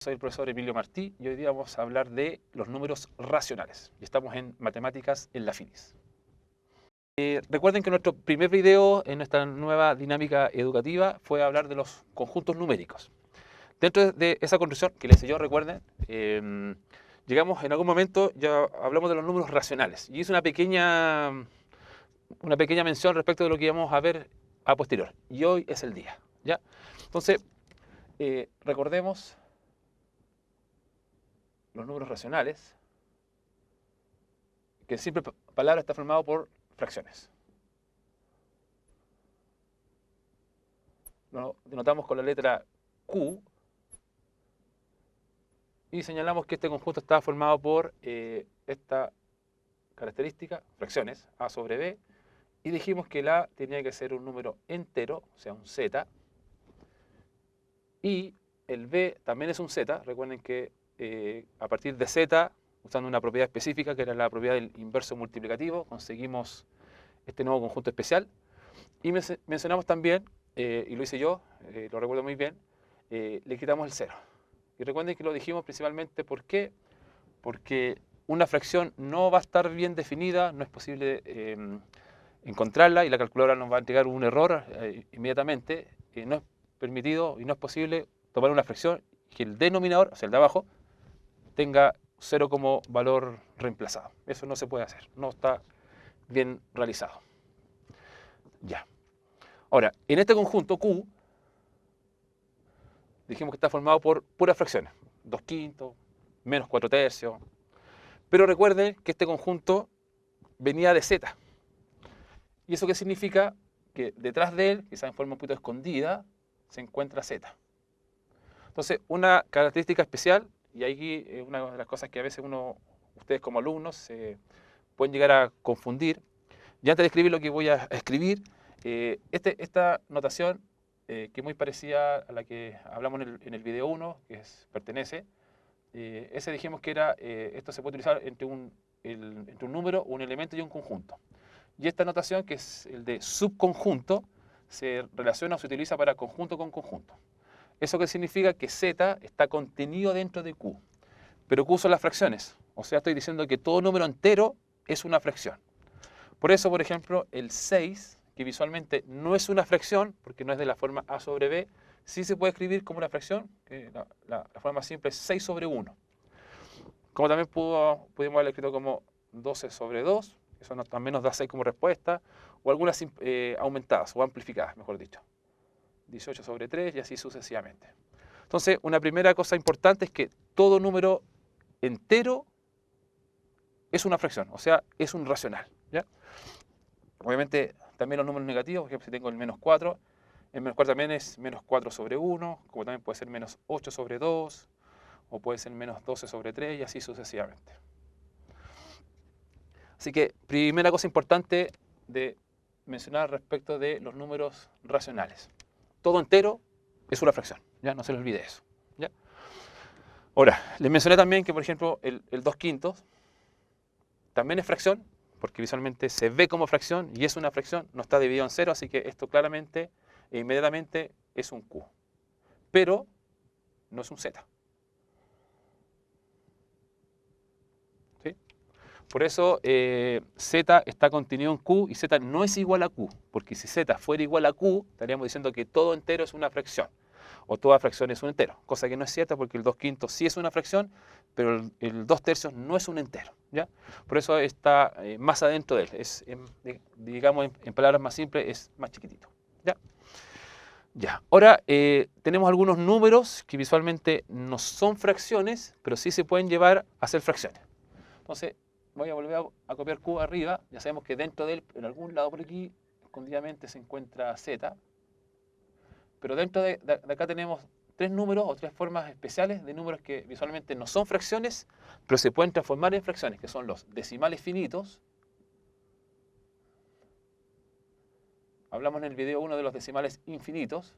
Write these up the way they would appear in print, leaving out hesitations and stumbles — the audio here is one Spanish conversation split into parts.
Soy el profesor Emilio Martí y hoy día vamos a hablar de los números racionales. Y estamos en matemáticas en la FINIS. Recuerden que nuestro primer video en nuestra nueva dinámica educativa fue hablar de los conjuntos numéricos. Dentro de esa construcción que les enseñó, recuerden, llegamos en algún momento, ya hablamos de los números racionales. Y hice una pequeña mención respecto de lo que íbamos a ver a posterior. Y hoy es el día, ¿ya? Entonces, recordemos los números racionales, que en simple palabra está formado por fracciones. Lo denotamos con la letra Q y señalamos que este conjunto está formado por esta característica, fracciones, A sobre B, y dijimos que la A tenía que ser un número entero, o sea, un Z, y el B también es un Z. Recuerden que a partir de Z, usando una propiedad específica, que era la propiedad del inverso multiplicativo, conseguimos este nuevo conjunto especial. Y mencionamos también, y lo hice yo, lo recuerdo muy bien, le quitamos el 0. Y recuerden que lo dijimos principalmente, ¿por qué? Porque una fracción no va a estar bien definida, no es posible encontrarla y la calculadora nos va a entregar un error inmediatamente. No es permitido y no es posible tomar una fracción que el denominador, o sea, el de abajo, tenga 0 como valor reemplazado. Eso no se puede hacer, no está bien realizado. Ya. Ahora, en este conjunto Q, dijimos que está formado por puras fracciones, 2/5, menos 4/3. Pero recuerden que este conjunto venía de Z. ¿Y eso qué significa? Que detrás de él, quizás en forma un poquito escondida, se encuentra Z. Entonces, una característica especial, y aquí es una de las cosas que a veces ustedes como alumnos se pueden llegar a confundir. Y antes de escribir lo que voy a escribir, esta notación, que es muy parecida a la que hablamos en el video 1, que pertenece, ese dijimos que era, esto se puede utilizar entre un número, un elemento y un conjunto. Y esta notación, que es el de subconjunto, se relaciona o se utiliza para conjunto con conjunto. ¿Eso qué significa? Que Z está contenido dentro de Q. Pero Q son las fracciones. O sea, estoy diciendo que todo número entero es una fracción. Por eso, por ejemplo, el 6, que visualmente no es una fracción, porque no es de la forma A sobre B, sí se puede escribir como una fracción, que la forma simple es 6 sobre 1. Como también pudimos haberlo escrito como 12 sobre 2, eso también nos da 6 como respuesta, o algunas aumentadas o amplificadas, mejor dicho. 18 sobre 3 y así sucesivamente. Entonces, una primera cosa importante es que todo número entero es una fracción, o sea, es un racional, ¿ya? Obviamente, también los números negativos, por ejemplo, si tengo el menos 4, el menos 4 también es menos 4 sobre 1, como también puede ser menos 8 sobre 2, o puede ser menos 12 sobre 3 y así sucesivamente. Así que, primera cosa importante de mencionar respecto de los números racionales. Todo entero es una fracción, ya no se les olvide eso, ¿ya? Ahora, les mencioné también que, por ejemplo, el 2/5 también es fracción, porque visualmente se ve como fracción y es una fracción, no está dividido en 0, así que esto claramente e inmediatamente es un Q. Pero no es un Z. ¿Sí? Por eso Z está contenido en Q y Z no es igual a Q, porque si Z fuera igual a Q, estaríamos diciendo que todo entero es una fracción, o toda fracción es un entero, cosa que no es cierta porque el 2/5 sí es una fracción, pero el 2/3 no es un entero, ¿ya? Por eso está más adentro de él, digamos en palabras más simples, es más chiquitito, ¿ya? Ya. Ahora tenemos algunos números que visualmente no son fracciones, pero sí se pueden llevar a ser fracciones. Entonces, voy a volver a copiar Q arriba. Ya sabemos que dentro de él, en algún lado por aquí, escondidamente se encuentra Z. Pero dentro de acá tenemos tres números o tres formas especiales de números que visualmente no son fracciones, pero se pueden transformar en fracciones, que son los decimales finitos. Hablamos en el video 1 de los decimales infinitos,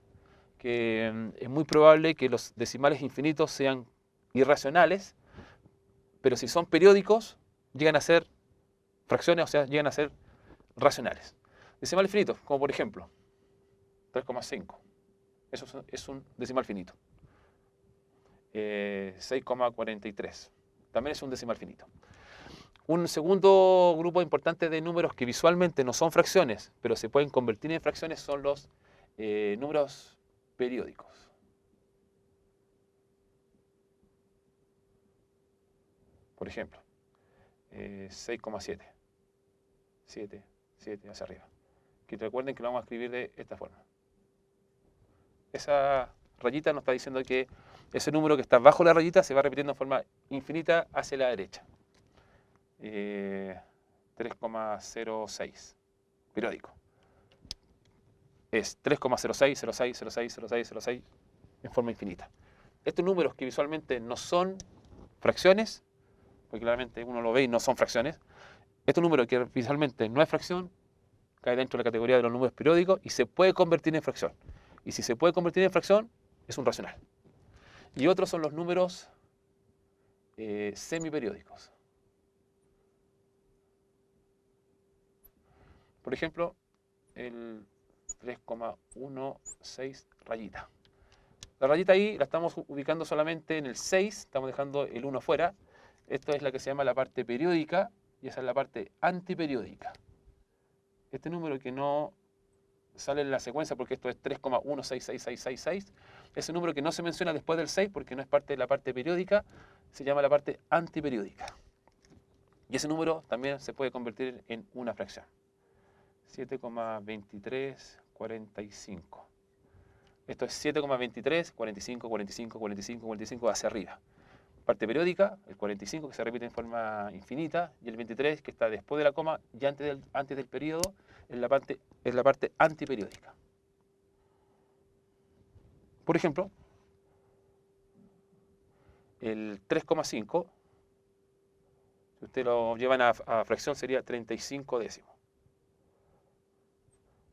que es muy probable que los decimales infinitos sean irracionales, pero si son periódicos, llegan a ser fracciones, o sea, llegan a ser racionales. Decimales finitos, como por ejemplo 3,5. Eso es un decimal finito. 6,43. También es un decimal finito. Un segundo grupo importante de números que visualmente no son fracciones, pero se pueden convertir en fracciones, son los números periódicos. Por ejemplo, 6,7. 7, 7 hacia arriba. Que recuerden que lo vamos a escribir de esta forma. Esa rayita nos está diciendo que ese número que está bajo la rayita se va repitiendo en forma infinita hacia la derecha. 3,06 periódico. Es 3,06, 06, 06, 06, 06 en forma infinita. Estos números que visualmente no son fracciones, porque claramente uno lo ve y no son fracciones, estos números que visualmente no es fracción, cae dentro de la categoría de los números periódicos y se puede convertir en fracción. Y si se puede convertir en fracción, es un racional. Y otros son los números semiperiódicos. Por ejemplo, el 3,16 rayita. La rayita ahí la estamos ubicando solamente en el 6, estamos dejando el 1 afuera. Esto es la que se llama la parte periódica y esa es la parte antiperiódica. Este número que no sale en la secuencia porque esto es 3,166666, ese número que no se menciona después del 6 porque no es parte de la parte periódica, se llama la parte antiperiódica. Y ese número también se puede convertir en una fracción. 7,2345. Esto es 7,23, 45, 45, 45, 45 hacia arriba. Parte periódica, el 45 que se repite en forma infinita y el 23 que está después de la coma y antes del periodo es la parte antiperiódica. Por ejemplo, el 3,5, si usted lo llevan a fracción sería 35 décimos.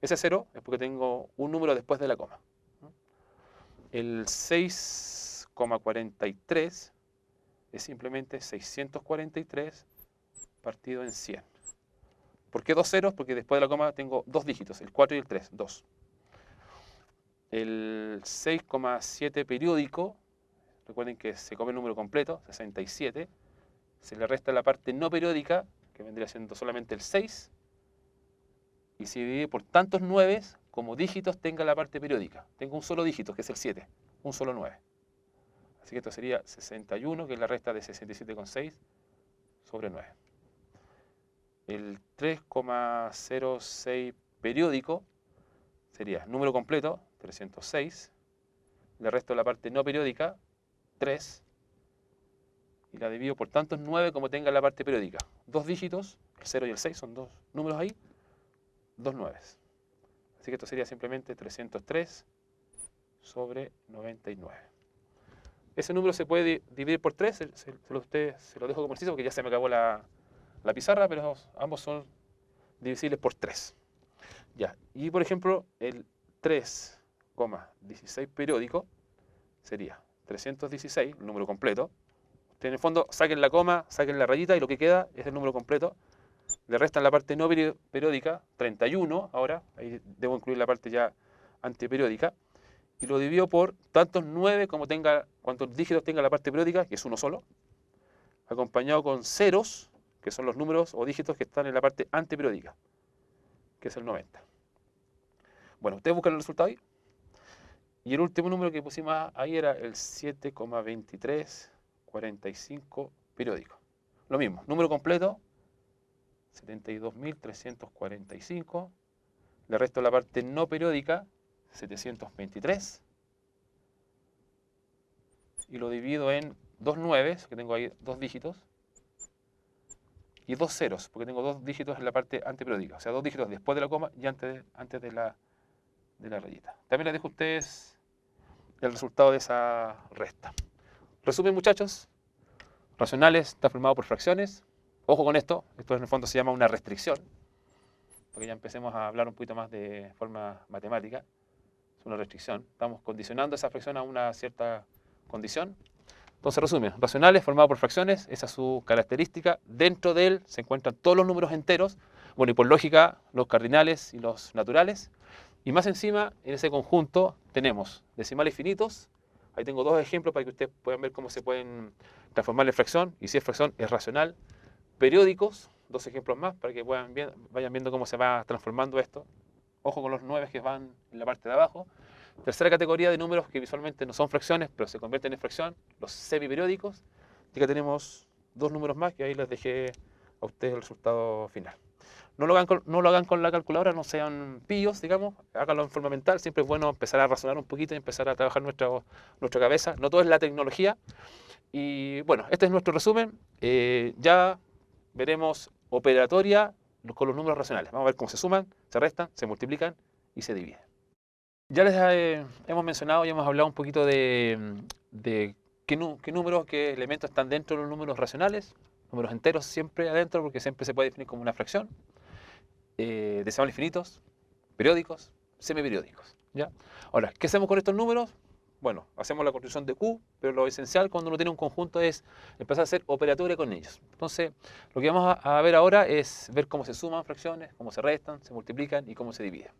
Ese 0 es porque tengo un número después de la coma. El 6,43 es simplemente 643 partido en 100. ¿Por qué dos ceros? Porque después de la coma tengo dos dígitos, el 4 y el 3, 2. El 6,7 periódico, recuerden que se come el número completo, 67. Se le resta la parte no periódica, que vendría siendo solamente el 6. Y se divide por tantos 9 como dígitos tenga la parte periódica. Tengo un solo dígito, que es el 7, un solo 9. Así que esto sería 61, que es la resta de 67,6 sobre 9. El 3,06 periódico sería número completo, 306. Le resto la parte no periódica, 3. Y la divido por tantos 9 como tenga la parte periódica. Dos dígitos, el 0 y el 6 son dos números ahí. 2 9. Así que esto sería simplemente 303 sobre 99. Ese número se puede dividir por 3, se lo dejo como ejercicio porque ya se me acabó la pizarra, pero ambos son divisibles por 3. Ya. Y por ejemplo, el 3,16 periódico sería 316, el número completo. Ustedes en el fondo saquen la coma, saquen la rayita y lo que queda es el número completo. Le restan la parte no periódica, 31 ahora, ahí debo incluir la parte ya antiperiódica, y lo divido por tantos 9 como cuantos dígitos tenga la parte periódica, que es uno solo, acompañado con ceros, que son los números o dígitos que están en la parte antiperiódica, que es el 90. Bueno, ustedes buscan el resultado ahí. Y el último número que pusimos ahí era el 7,2345 periódico. Lo mismo, número completo, 72.345. Le resto la parte no periódica, 723. Y lo divido en dos 9, que tengo ahí dos dígitos, y dos ceros, porque tengo dos dígitos en la parte antiperiódica. O sea, dos dígitos después de la coma y antes de la rayita. También les dejo a ustedes el resultado de esa resta. Resumen, muchachos. Racionales está formado por fracciones. Ojo con esto en el fondo se llama una restricción, porque ya empecemos a hablar un poquito más de forma matemática. Es una restricción. Estamos condicionando esa fracción a una cierta condición. Entonces, resumen, racionales formado por fracciones, esa es su característica. Dentro de él se encuentran todos los números enteros, bueno, y por lógica, los cardinales y los naturales. Y más encima, en ese conjunto, tenemos decimales finitos, Ahí tengo dos ejemplos para que ustedes puedan ver cómo se pueden transformar en fracción, y si es fracción es racional. Periódicos, dos ejemplos más para que vayan viendo cómo se va transformando esto. Ojo con los 9 que van en la parte de abajo. Tercera categoría de números que visualmente no son fracciones, pero se convierten en fracción, los semiperiódicos. Y acá tenemos dos números más que ahí les dejé a ustedes el resultado final. No lo hagan con la calculadora, no sean pillos, digamos, háganlo en forma mental. Siempre es bueno empezar a razonar un poquito y empezar a trabajar nuestra cabeza. No todo es la tecnología. Y bueno, este es nuestro resumen. Ya veremos operatoria con los números racionales. Vamos a ver cómo se suman, se restan, se multiplican y se dividen. Ya les hemos mencionado y hemos hablado un poquito de qué números, qué elementos están dentro de los números racionales. Números enteros siempre adentro porque siempre se puede definir como una fracción. Decimales infinitos, periódicos, semiperiódicos. ¿Ya? Ahora, ¿qué hacemos con estos números? Bueno, hacemos la construcción de Q, pero lo esencial cuando uno tiene un conjunto es empezar a hacer operatoria con ellos. Entonces, lo que vamos a ver ahora es ver cómo se suman fracciones, cómo se restan, se multiplican y cómo se dividen.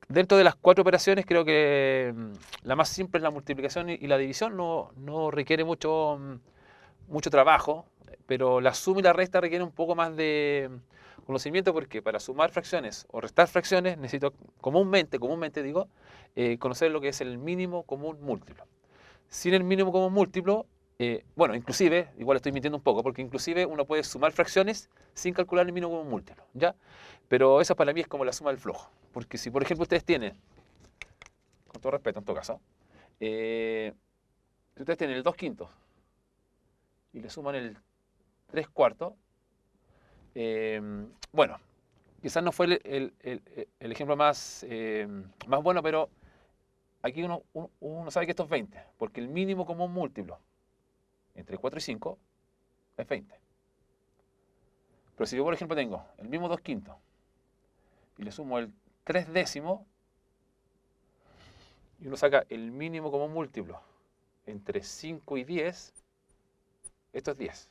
Dentro de las 4 operaciones, creo que la más simple es la multiplicación y la división. No requiere mucho trabajo, pero la suma y la resta requieren un poco más de conocimiento, porque para sumar fracciones o restar fracciones necesito comúnmente digo, conocer lo que es el mínimo común múltiplo. Sin el mínimo común múltiplo, bueno, inclusive, igual estoy mintiendo un poco, porque inclusive uno puede sumar fracciones sin calcular el mínimo común múltiplo, ¿ya? Pero eso para mí es como la suma del flojo, porque si por ejemplo ustedes tienen, con todo respeto en todo caso, si ustedes tienen el 2/5 y le suman el 3/4, bueno, quizás no fue el ejemplo más bueno, pero aquí uno sabe que esto es 20, porque el mínimo común múltiplo entre 4 y 5 es 20. Pero si yo, por ejemplo, tengo el mismo 2/5 y le sumo el 3/10, y uno saca el mínimo común múltiplo entre 5 y 10, esto es 10.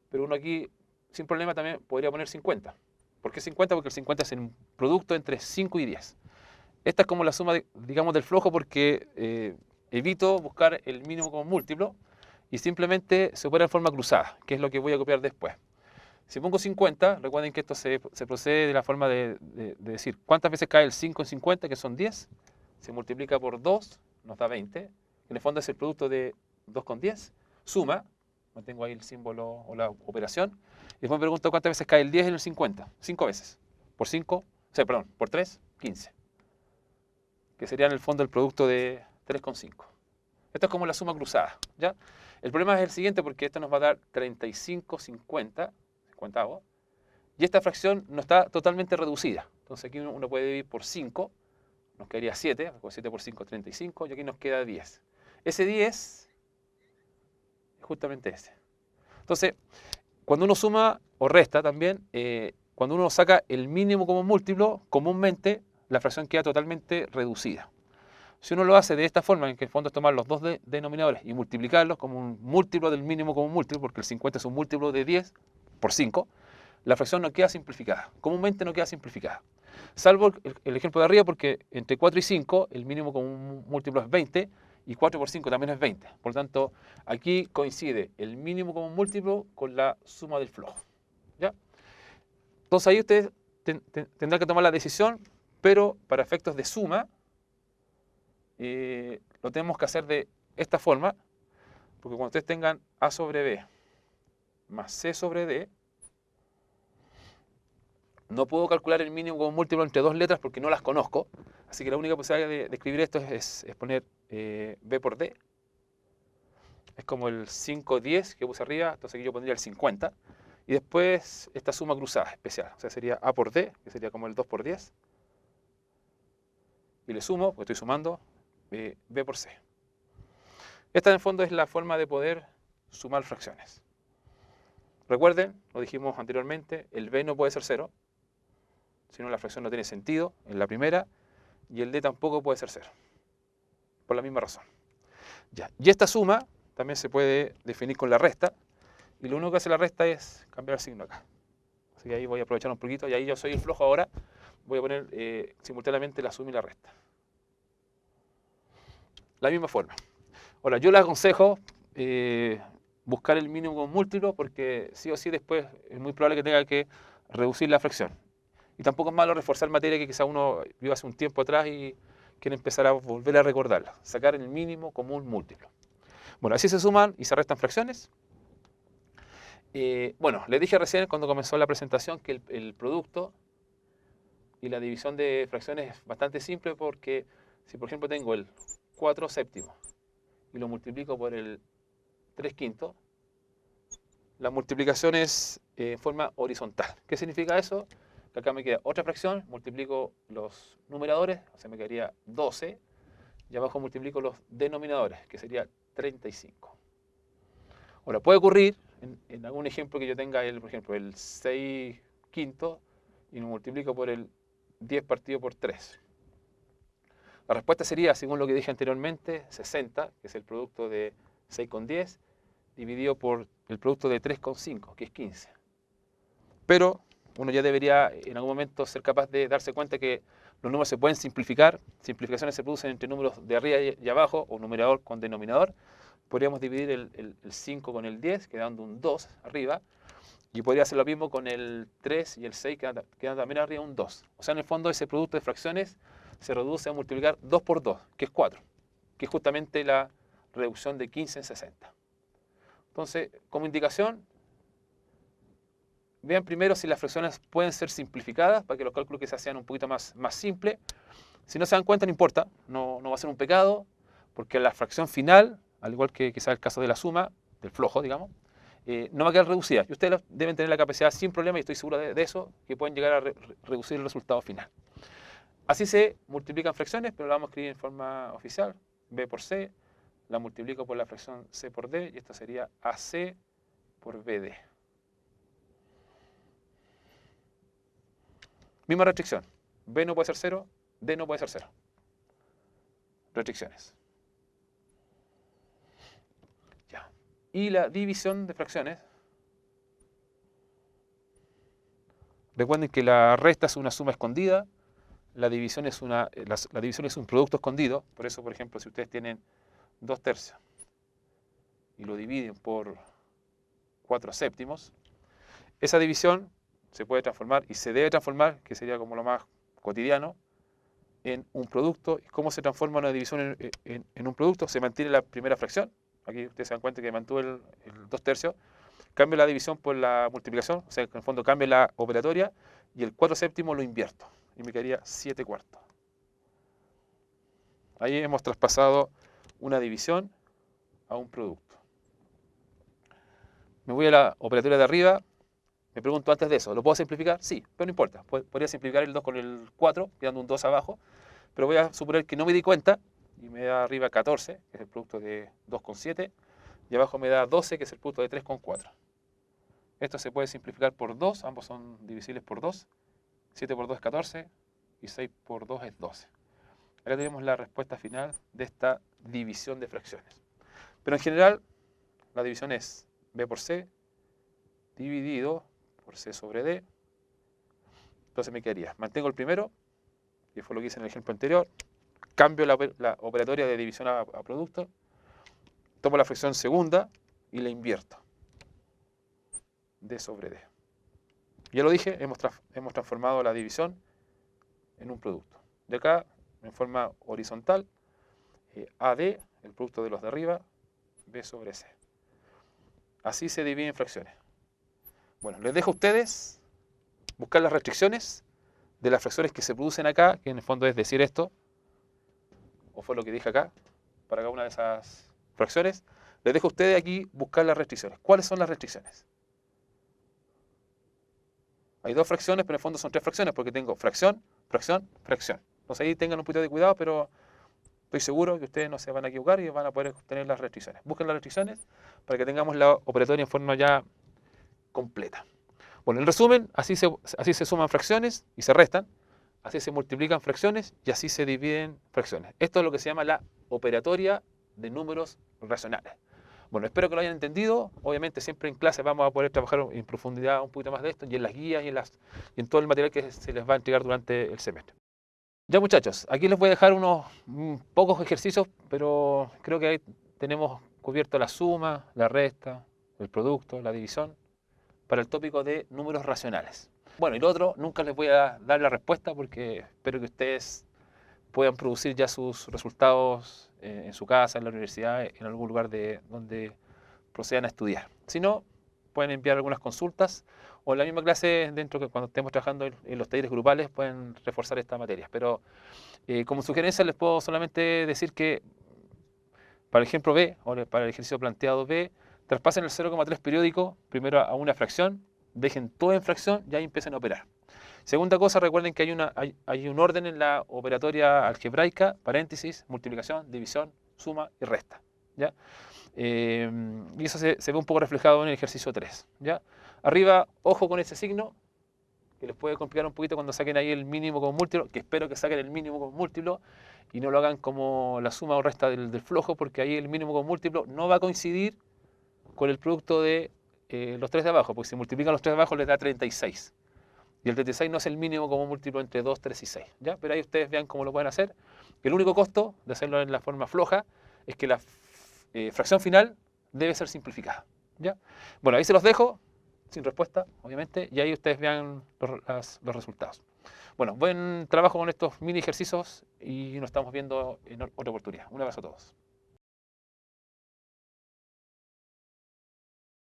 Pero uno aquí, sin problema, también podría poner 50. ¿Por qué 50? Porque el 50 es un producto entre 5 y 10. Esta es como la suma, digamos, del flojo, porque evito buscar el mínimo común múltiplo y simplemente se opera en forma cruzada, que es lo que voy a copiar después. Si pongo 50, recuerden que esto se procede de la forma de decir cuántas veces cae el 5 en 50, que son 10, se multiplica por 2, nos da 20, en el fondo es el producto de 2 con 10, suma, mantengo ahí el símbolo o la operación, y después me pregunto cuántas veces cae el 10 en el 50, 5 veces, por 5, o sea, perdón, por 3, 15, que sería en el fondo el producto de 3 con 5. Esto es como la suma cruzada, ¿ya? El problema es el siguiente, porque esto nos va a dar 35/50, y esta fracción no está totalmente reducida. Entonces aquí uno puede dividir por 5, nos quedaría 7, 7 por 5 es 35, y aquí nos queda 10. Ese 10 es justamente ese. Entonces, cuando uno suma o resta también, cuando uno saca el mínimo como múltiplo, comúnmente la fracción queda totalmente reducida. Si uno lo hace de esta forma, en que en el fondo es tomar los dos denominadores y multiplicarlos como un múltiplo del mínimo como múltiplo, porque el 50 es un múltiplo de 10 por 5, la fracción no queda simplificada. Comúnmente no queda simplificada. Salvo el ejemplo de arriba, porque entre 4 y 5 el mínimo común múltiplo es 20 y 4 por 5 también es 20. Por lo tanto, aquí coincide el mínimo común múltiplo con la suma del flojo. ¿Ya? Entonces ahí ustedes tendrán que tomar la decisión, pero para efectos de suma lo tenemos que hacer de esta forma, porque cuando ustedes tengan A sobre B más C sobre D, no puedo calcular el mínimo como múltiplo entre dos letras porque no las conozco. Así que la única posibilidad de escribir esto es poner B por D. Es como el 5/10 que puse arriba, entonces aquí yo pondría el 50. Y después esta suma cruzada especial, o sea, sería A por D, que sería como el 2 por 10. Y le sumo, porque estoy sumando, B por C. Esta en el fondo es la forma de poder sumar fracciones. Recuerden, lo dijimos anteriormente, el B no puede ser 0, si no la fracción no tiene sentido en la primera, y el D tampoco puede ser 0, por la misma razón. Ya. Y esta suma también se puede definir con la resta, y lo único que hace la resta es cambiar el signo acá. Así que ahí voy a aprovechar un poquito, y ahí yo soy el flojo ahora, voy a poner simultáneamente la suma y la resta. la misma forma. Ahora, yo les aconsejo buscar el mínimo con múltiplo porque sí o sí después es muy probable que tenga que reducir la fracción. Y tampoco es malo reforzar materia que quizá uno vio hace un tiempo atrás y quiere empezar a volver a recordarla. Sacar el mínimo común múltiplo. Bueno, así se suman y se restan fracciones. Bueno, les dije recién cuando comenzó la presentación que el producto y la división de fracciones es bastante simple porque si por ejemplo tengo el 4 séptimos y lo multiplico por el 3 quintos, la multiplicación es en forma horizontal. ¿Qué significa eso? Que acá me queda otra fracción, multiplico los numeradores, o sea, me quedaría 12, y abajo multiplico los denominadores, que sería 35. Ahora, puede ocurrir, en algún ejemplo que yo tenga, por ejemplo, el 6 quintos, y lo multiplico por el 10 partido por 3. La respuesta sería, según lo que dije anteriormente, 60, que es el producto de 6 con 10, dividido por el producto de 3 con 5, que es 15. Pero uno ya debería en algún momento ser capaz de darse cuenta que los números se pueden simplificar. Simplificaciones se producen entre números de arriba y abajo, o numerador con denominador. Podríamos dividir el 5 con el 10, quedando un 2 arriba. Y podría hacer lo mismo con el 3 y el 6, quedando también arriba un 2. O sea, en el fondo ese producto de fracciones se reduce a multiplicar 2 por 2, que es 4, que es justamente la reducción de 15 en 60. Entonces, como indicación, vean primero si las fracciones pueden ser simplificadas para que los cálculos que se sean un poquito más simples. Si no se dan cuenta, no importa, no va a ser un pecado, porque la fracción final, al igual que quizás el caso de la suma, del flojo, digamos, no va a quedar reducida. Y ustedes deben tener la capacidad sin problema, y estoy seguro de eso, que pueden llegar a reducir el resultado final. Así se multiplican fracciones, pero la vamos a escribir en forma oficial. B por C, la multiplico por la fracción C por D, y esto sería AC por BD. Misma restricción. B no puede ser 0, D no puede ser 0. Restricciones. Ya. Y la división de fracciones. Recuerden que la resta es una suma escondida. La división es la división es un producto escondido. Por eso, por ejemplo, si ustedes tienen 2 tercios y lo dividen por 4 séptimos, esa división se puede transformar y se debe transformar, que sería como lo más cotidiano, en un producto. ¿Y cómo se transforma una división en un producto? Se mantiene la primera fracción. Aquí ustedes se dan cuenta que mantuvo el 2 tercios. Cambio la división por la multiplicación, o sea, en el fondo cambio la operatoria, y el 4 séptimos lo invierto. Y me quedaría 7 cuartos. Ahí hemos traspasado una división a un producto. Me voy a la operatoria de arriba. Me pregunto antes de eso, ¿lo puedo simplificar? Sí, pero no importa. Podría simplificar el 2 con el 4, quedando un 2 abajo. Pero voy a suponer que no me di cuenta y me da arriba 14, que es el producto de 2 con 7. Y abajo me da 12, que es el producto de 3 con 4. Esto se puede simplificar por 2, ambos son divisibles por 2. 7 por 2 es 14 y 6 por 2 es 12. Acá tenemos la respuesta final de esta división de fracciones. Pero en general, la división es B por C dividido por C sobre D. Entonces me quedaría, mantengo el primero, que fue lo que hice en el ejemplo anterior, cambio la operatoria de división a producto, tomo la fracción segunda y la invierto. D sobre D. Ya lo dije, hemos transformado la división en un producto. De acá, en forma horizontal, AD, el producto de los de arriba, B sobre C. Así se dividen fracciones. Bueno, les dejo a ustedes buscar las restricciones de las fracciones que se producen acá, que en el fondo es decir esto, o fue lo que dije acá, para cada una de esas fracciones. Les dejo a ustedes aquí buscar las restricciones. ¿Cuáles son las restricciones? Hay 2 fracciones, pero en el fondo son 3 fracciones, porque tengo fracción, fracción, fracción. Entonces ahí tengan un poquito de cuidado, pero estoy seguro que ustedes no se van a equivocar y van a poder obtener las restricciones. Busquen las restricciones para que tengamos la operatoria en forma ya completa. Bueno, en resumen, así se suman fracciones y se restan, así se multiplican fracciones y así se dividen fracciones. Esto es lo que se llama la operatoria de números racionales. Bueno, espero que lo hayan entendido. Obviamente siempre en clase vamos a poder trabajar en profundidad un poquito más de esto, y en las guías y en todo el material que se les va a entregar durante el semestre. Ya muchachos, aquí les voy a dejar unos pocos ejercicios, pero creo que ahí tenemos cubierto la suma, la resta, el producto, la división, para el tópico de números racionales. Bueno, y lo otro, nunca les voy a dar la respuesta porque espero que ustedes puedan producir ya sus resultados en su casa, en la universidad, en algún lugar donde procedan a estudiar. Si no, pueden enviar algunas consultas o en la misma clase, dentro que cuando estemos trabajando en los talleres grupales, pueden reforzar estas materias. Pero como sugerencia les puedo solamente decir que para el ejemplo B, o para el ejercicio planteado B, traspasen el 0,3 periódico primero a una fracción, dejen todo en fracción y ahí empiecen a operar. Segunda cosa, recuerden que hay un orden en la operatoria algebraica, paréntesis, multiplicación, división, suma y resta. ¿Ya? Y eso se ve un poco reflejado en el ejercicio 3. ¿Ya? Arriba, ojo con ese signo, que les puede complicar un poquito cuando saquen ahí el mínimo con múltiplo, que espero que saquen el mínimo con múltiplo y no lo hagan como la suma o resta del flojo, porque ahí el mínimo con múltiplo no va a coincidir con el producto de los tres de abajo, porque si multiplican los tres de abajo les da 36. Y el 36 no es el mínimo como múltiplo entre 2, 3 y 6. ¿Ya? Pero ahí ustedes vean cómo lo pueden hacer. El único costo de hacerlo en la forma floja es que la fracción final debe ser simplificada. ¿Ya? Bueno, ahí se los dejo, sin respuesta, obviamente, y ahí ustedes vean los resultados. Bueno, buen trabajo con estos mini ejercicios y nos estamos viendo en otra oportunidad. Un abrazo a todos.